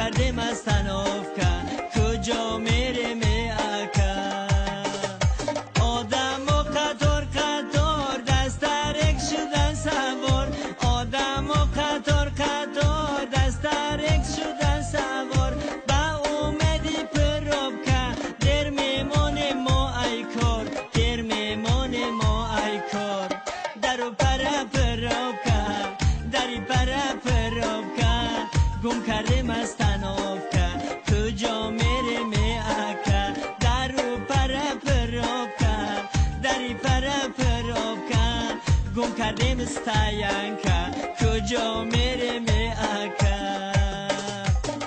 کردیم از تنافکا کجا میریم اکا آدم و قطار قطار دسترک شدن سوار آدم و قطار قطار دسترک شدن سوار با اومدی پروبکا در میمونه ما ای کار در میمونه ما ای کار درو پرا پروبکا دری پرا پروبکا گم کردیم از تنافکا کجا میریم اکا درو پرا پروبکا دری پرا پروبکا گم کردیم استاینکا کجا میریم اکا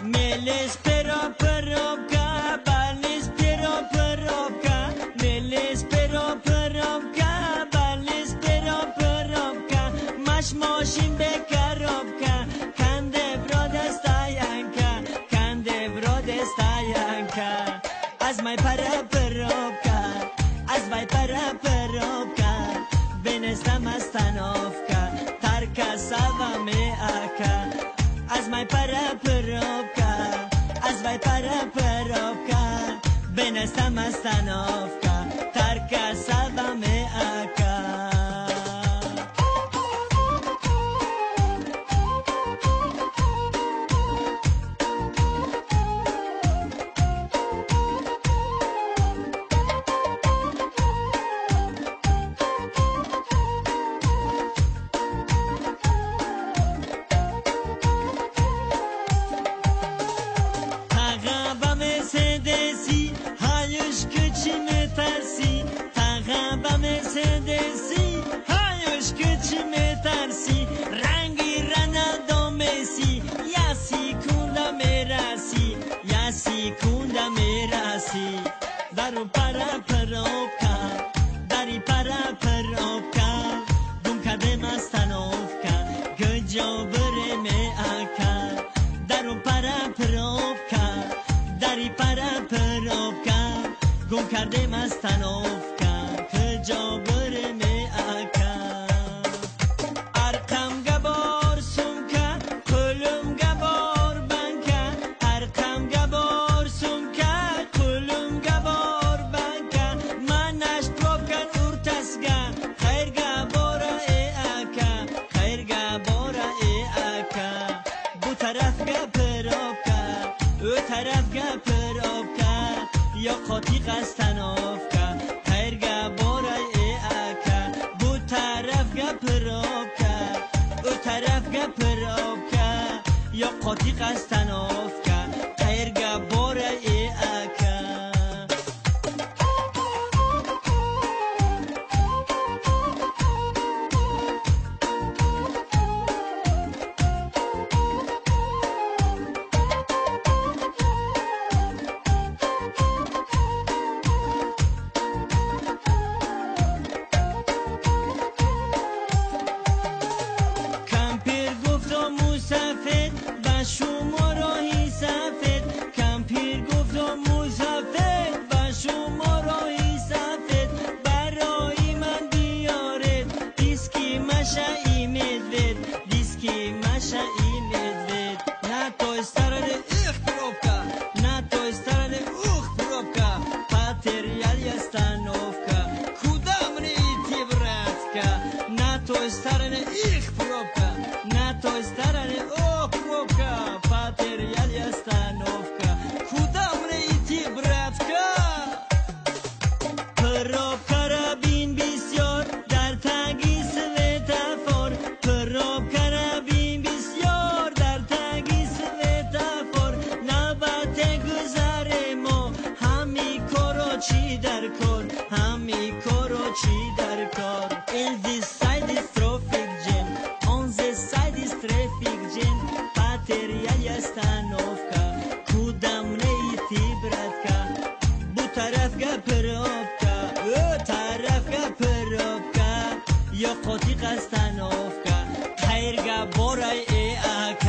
میلیس پرا پروبکا بالیس پرا پروبکا میلیس پرا پروبکا بالیس پرا پروبکا ماش ماشین بکروبکا کنده براد استاینکا کنده براد استاینکا از مای پرا پروبکا از وای پرا پروبکا بنستم از تنافکا ترکا سوا می اکا از مای پرا پروبکا از وای پرا پروبکا بنستم از تنافکا ترکا سوا می اکا مرسدسی هایش که چی میترسی رنگی رنالدو میسی یا سیکونده میرسی یا سیکونده میرسی درو پرا پروبکا دری پرا پروبکا گم کردیم از تنافکا کجا بریم اکا درو پرا پروبکا دری پرا پروبکا گم کردیم از تنافکا کجا بریم اکا ارقم گبار سونکا قلم گبار بنکا ارقم گبار سونکا قلم گبار بنکا منش پروبکن ارتسگا خیر گبارا ای اکا خیر گبارا ای اکا بو طرف گپروبکا او طرف گپروبکا یا قاطی قستنافکا خیر گبارا ای اکا بو طرف گپروبکا او طرف گپروبکا یا قاطی قستنافکا خیر گبارا ای اکا شما راهی سفید کمپیر گفت و مسافد با شما راهی سفید برای من بیارید دیسکی مشایی مدوید دیسکی مشایی مدوید نه تو استرال ایخ پروبکا نه تو استرال اوخ پروبکا پاتریال استانوفکا کدام ریتی براتکا نه تو استرال ایخ پروبکا نه تو استرال اوخ پروبکا پاتریال استانوفکا کدام ریتی براتکا پروبکا را بین بسیار در تگی سویتافور پروبکا را بین بسیار در تگی سویتافور نوبت گذر ما همی کارو چی در کار همی کارو چی در کار in this side is traffic jam on this side is traffic jam پاتریال استانوفکا کدام ریتی براتکا بو طرف گپروبکا او طرف گپروبکا یا قاطی قستنوفکا خیر گبارای ای اکا